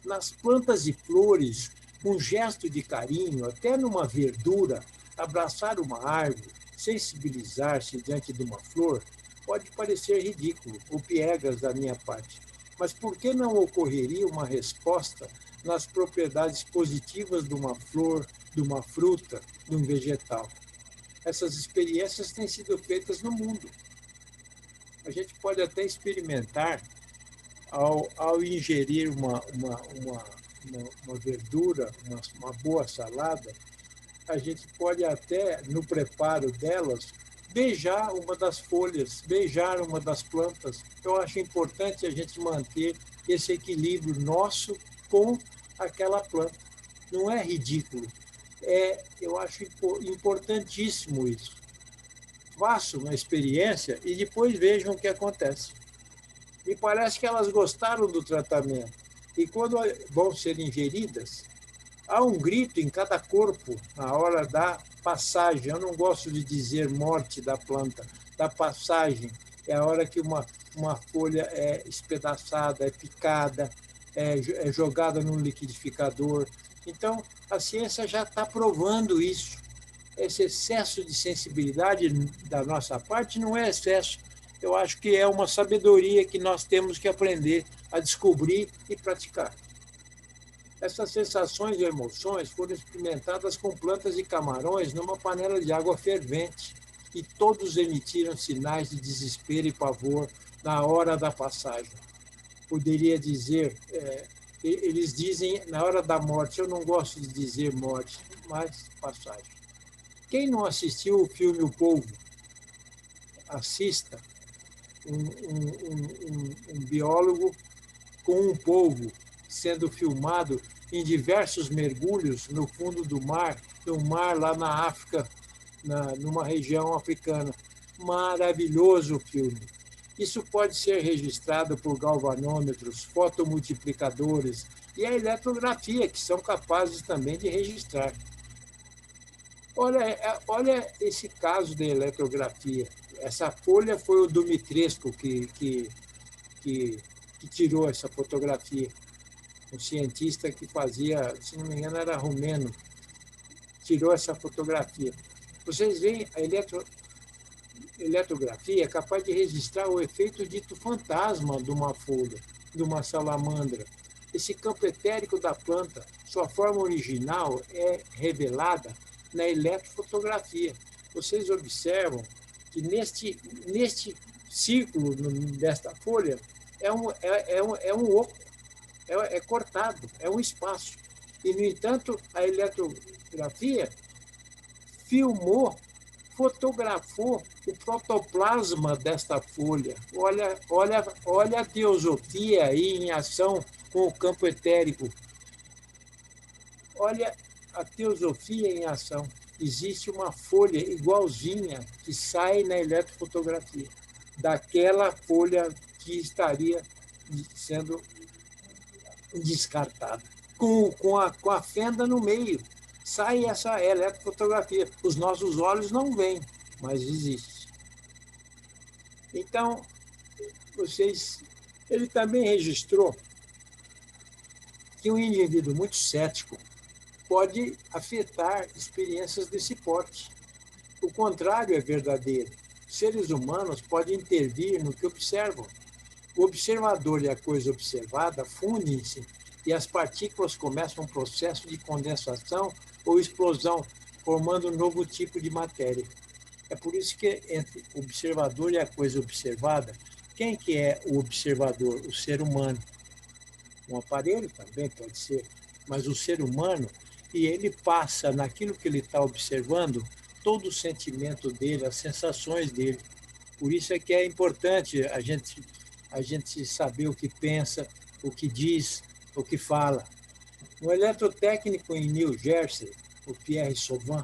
Nas plantas e flores, um gesto de carinho, até numa verdura, abraçar uma árvore, sensibilizar-se diante de uma flor, pode parecer ridículo ou piegas da minha parte. Mas por que não ocorreria uma resposta nas propriedades positivas de uma flor, de uma fruta, de um vegetal? Essas experiências têm sido feitas no mundo. A gente pode até experimentar, ao ingerir uma verdura, uma boa salada, a gente pode até, no preparo delas, beijar uma das folhas, beijar uma das plantas. Eu acho importante a gente manter esse equilíbrio nosso com aquela planta. Não é ridículo. Eu acho importantíssimo isso. Façam uma experiência e depois vejam o que acontece. Me parece que elas gostaram do tratamento. E quando vão ser ingeridas, há um grito em cada corpo na hora da passagem. Eu não gosto de dizer morte da planta, da passagem. É a hora que uma folha é espedaçada, é picada, é jogada num liquidificador. Então, a ciência já está provando isso. Esse excesso de sensibilidade da nossa parte não é excesso. Eu acho que é uma sabedoria que nós temos que aprender a descobrir e praticar. Essas sensações e emoções foram experimentadas com plantas e camarões numa panela de água fervente, e todos emitiram sinais de desespero e pavor na hora da passagem. Poderia dizer, eles dizem na hora da morte, eu não gosto de dizer morte, mas passagem. Quem não assistiu o filme O Polvo, assista. Um biólogo com um polvo sendo filmado em diversos mergulhos no fundo do mar, no mar lá na África, numa região africana. Maravilhoso o filme. Isso pode ser registrado por galvanômetros, fotomultiplicadores e a eletrografia, que são capazes também de registrar. Olha esse caso da eletrografia. Essa folha foi o Dumitrescu que tirou essa fotografia. Um cientista que fazia, se não me engano, era romeno, tirou essa fotografia. Vocês veem, a eletrografia é capaz de registrar o efeito dito fantasma de uma folha, de uma salamandra. Esse campo etérico da planta, sua forma original é revelada na eletrofotografia. Vocês observam que neste círculo desta folha é um oco, é cortado, é um espaço. E, no entanto, a eletrografia fotografou o protoplasma desta folha. Olha a teosofia aí em ação com o campo etérico. Olha a teosofia em ação. Existe uma folha igualzinha que sai na eletrofotografia, daquela folha que estaria sendo descartada, com a fenda no meio. Sai essa eletrofotografia. Os nossos olhos não veem, mas existe. Então, ele também registrou que um indivíduo muito cético pode afetar experiências desse porte. O contrário é verdadeiro. Seres humanos podem intervir no que observam. O observador e a coisa observada fundem-se e as partículas começam um processo de condensação ou explosão, formando um novo tipo de matéria. É por isso que entre o observador e a coisa observada, quem que é o observador? O ser humano. Um aparelho também pode ser, mas o ser humano, e ele passa naquilo que ele está observando todo o sentimento dele, as sensações dele. Por isso é que é importante a gente saber o que pensa, o que diz, o que fala. Um eletrotécnico em New Jersey, o Pierre Sauvin,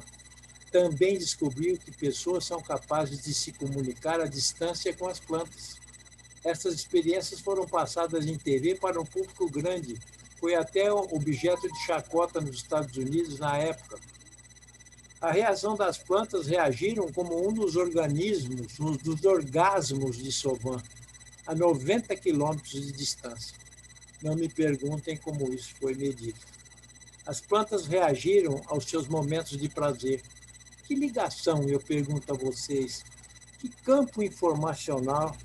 também descobriu que pessoas são capazes de se comunicar à distância com as plantas. Essas experiências foram passadas em TV para um público grande. Foi até objeto de chacota nos Estados Unidos na época. A reação das plantas reagiram como um dos organismos, um dos orgasmos de Sauvin, a 90 quilômetros de distância. Não me perguntem como isso foi medido. As plantas reagiram aos seus momentos de prazer. Que ligação, eu pergunto a vocês, que campo informacional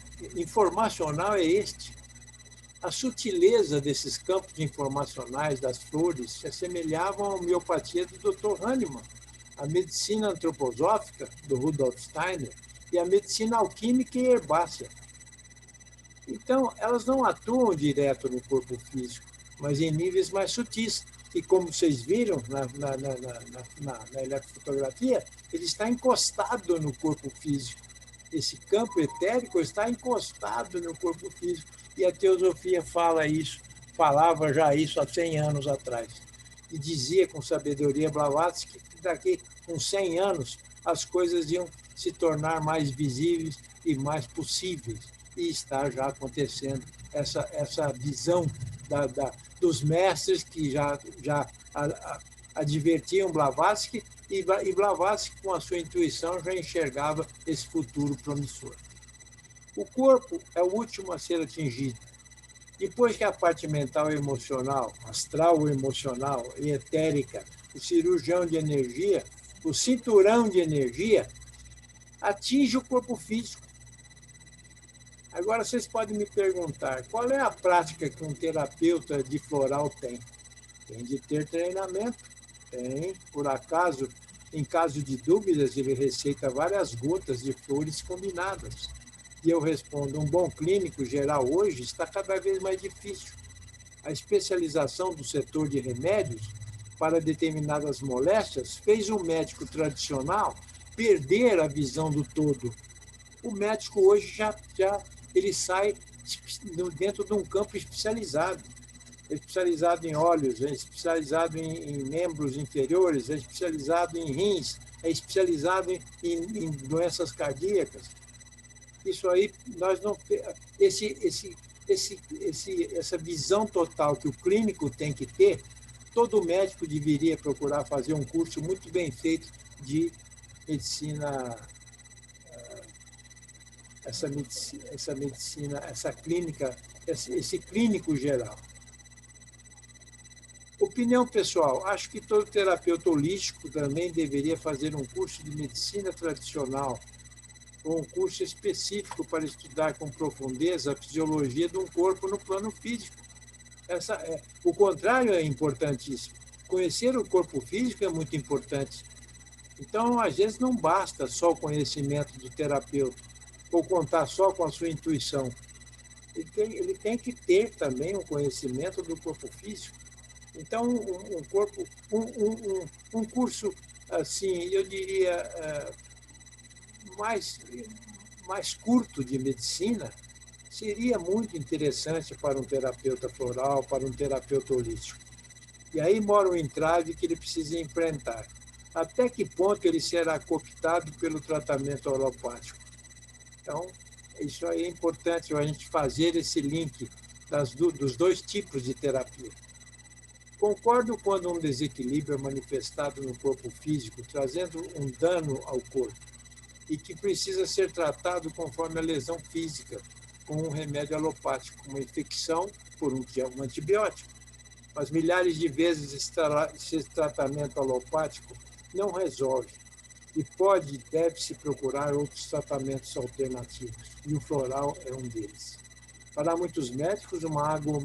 é este? A sutileza desses campos informacionais das flores se assemelhavam à homeopatia do Dr. Hahnemann, a medicina antroposófica do Rudolf Steiner e a medicina alquímica e herbácea. Então, elas não atuam direto no corpo físico, mas em níveis mais sutis. E como vocês viram na eletrofotografia, ele está encostado no corpo físico. Esse campo etérico está encostado no corpo físico. E a teosofia falava já isso há 100 anos atrás. E dizia com sabedoria Blavatsky que daqui com 100 anos as coisas iam se tornar mais visíveis e mais possíveis. E está já acontecendo essa visão dos mestres que já advertiam Blavatsky, e Blavatsky, com a sua intuição, já enxergava esse futuro promissor. O corpo é o último a ser atingido. Depois que a parte mental e emocional, astral emocional e etérica, o cirurgião de energia, o cinturão de energia, atinge o corpo físico. Agora, vocês podem me perguntar, qual é a prática que um terapeuta de floral tem? Tem de ter treinamento? Tem. Por acaso, em caso de dúvidas, ele receita várias gotas de flores combinadas. E eu respondo, um bom clínico geral hoje está cada vez mais difícil. A especialização do setor de remédios para determinadas moléstias fez o médico tradicional perder a visão do todo. O médico hoje ele sai dentro de um campo especializado. É especializado em olhos, é especializado em membros inferiores, é especializado em rins, é especializado em doenças cardíacas. Isso aí, nós não... Essa visão total que o clínico tem que ter, todo médico deveria procurar fazer um curso muito bem feito de medicina... essa medicina, essa clínica, esse clínico geral. Opinião pessoal, acho que todo terapeuta holístico também deveria fazer um curso de medicina tradicional ou um curso específico para estudar com profundeza a fisiologia de um corpo no plano físico. O contrário é importantíssimo. Conhecer o corpo físico é muito importante. Então, às vezes, não basta só o conhecimento do terapeuta ou contar só com a sua intuição. Ele tem que ter também um conhecimento do corpo físico. Então, um curso, assim, eu diria, mais curto de medicina seria muito interessante para um terapeuta floral, para um terapeuta holístico. E aí mora um entrave que ele precisa enfrentar. Até que ponto ele será cooptado pelo tratamento alopático? Então, isso aí é importante a gente fazer esse link dos dois tipos de terapia. Concordo quando um desequilíbrio é manifestado no corpo físico, trazendo um dano ao corpo, e que precisa ser tratado conforme a lesão física, com um remédio alopático, uma infecção por um antibiótico. Mas milhares de vezes esse tratamento alopático não resolve, e pode e deve-se procurar outros tratamentos alternativos, e o floral é um deles. Para muitos médicos, uma água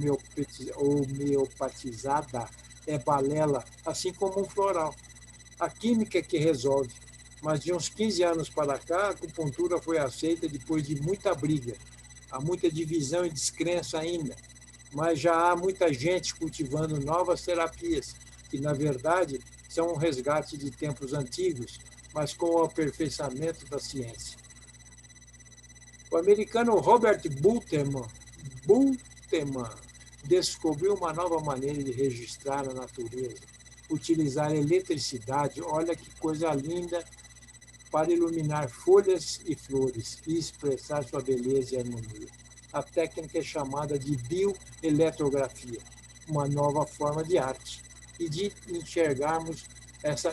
homeopatizada é balela, assim como um floral. A química é que resolve, mas de uns 15 anos para cá, a acupuntura foi aceita depois de muita briga. Há muita divisão e descrença ainda, mas já há muita gente cultivando novas terapias, que, na verdade, são um resgate de tempos antigos, mas com o aperfeiçoamento da ciência. O americano Robert Bultmann descobriu uma nova maneira de registrar a natureza, utilizar eletricidade, olha que coisa linda, para iluminar folhas e flores e expressar sua beleza e harmonia. A técnica é chamada de bioeletrografia, uma nova forma de arte, e de enxergarmos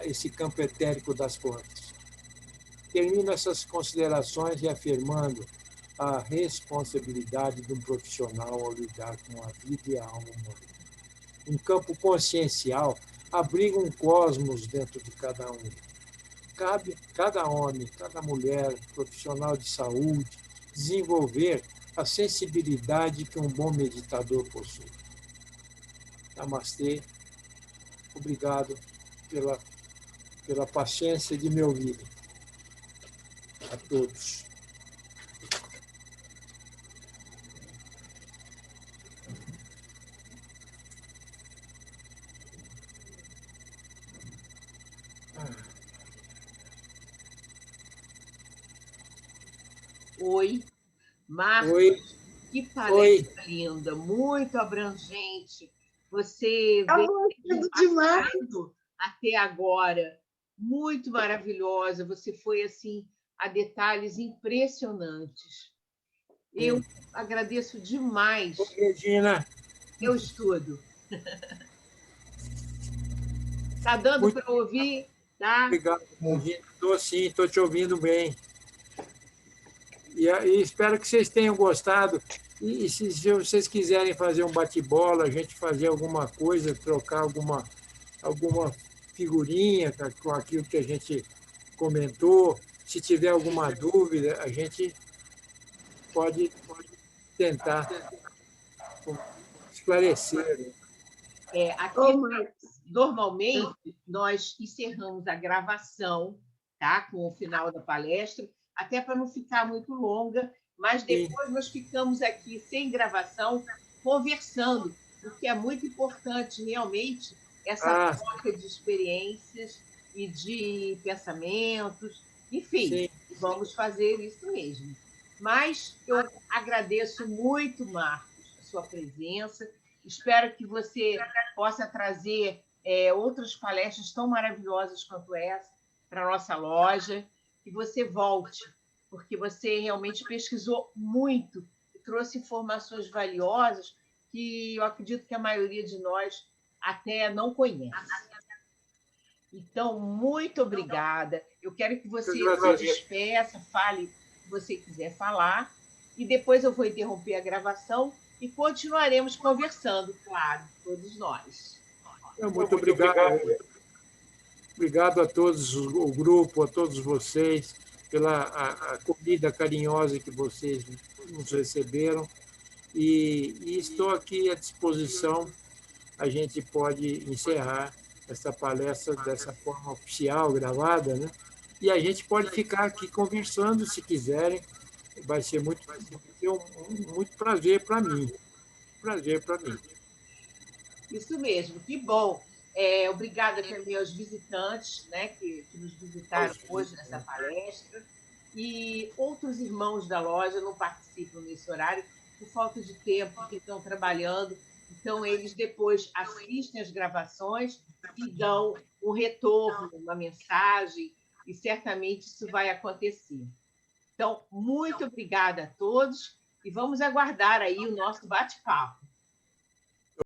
esse campo etérico das plantas. Termino essas considerações reafirmando a responsabilidade de um profissional ao lidar com a vida e a alma humana. Um campo consciencial abriga um cosmos dentro de cada um. Cabe cada homem, cada mulher, profissional de saúde, desenvolver a sensibilidade que um bom meditador possui. Namastê. Obrigado pela paciência de me ouvir. A todos. Oi, Marcos, Oi. que palestra linda, muito abrangente. Você veio passando até agora, muito maravilhosa. Você foi assim a detalhes impressionantes. Eu agradeço demais. Oi, Regina. Eu estudo. Está dando para ouvir? Tá? Obrigado, Regina. Estou sim, estou te ouvindo bem. E espero que vocês tenham gostado. E se vocês quiserem fazer um bate-bola, a gente fazer alguma coisa, trocar alguma figurinha com aquilo que a gente comentou, se tiver alguma dúvida, a gente pode tentar esclarecer. Aqui, normalmente, nós encerramos a gravação, tá? Com o final da palestra, até para não ficar muito longa, mas depois nós ficamos aqui sem gravação, conversando, porque é muito importante realmente essa troca de experiências e de pensamentos. Enfim, vamos fazer isso mesmo. Mas eu agradeço muito, Marcos, a sua presença. Espero que você possa trazer outras palestras tão maravilhosas quanto essa para a nossa loja, que você volte, porque você realmente pesquisou muito e trouxe informações valiosas que eu acredito que a maioria de nós até não conhece. Então, muito obrigada. Eu quero que você se despeça, fale o que você quiser falar, e depois eu vou interromper a gravação e continuaremos conversando, claro, todos nós. Muito obrigado. Obrigado a todos, o grupo, a todos vocês, pela acolhida carinhosa que vocês nos receberam. E estou aqui à disposição. A gente pode encerrar essa palestra dessa forma oficial, gravada, né? E a gente pode ficar aqui conversando, se quiserem. Vai ser muito prazer para mim. Prazer para mim. Isso mesmo, que bom. Obrigada também aos visitantes, né, que nos visitaram hoje nessa palestra. E outros irmãos da loja não participam nesse horário por falta de tempo, que estão trabalhando. Então, eles depois assistem as gravações e dão um retorno, uma mensagem, e certamente isso vai acontecer. Então, muito obrigada a todos e vamos aguardar aí o nosso bate-papo.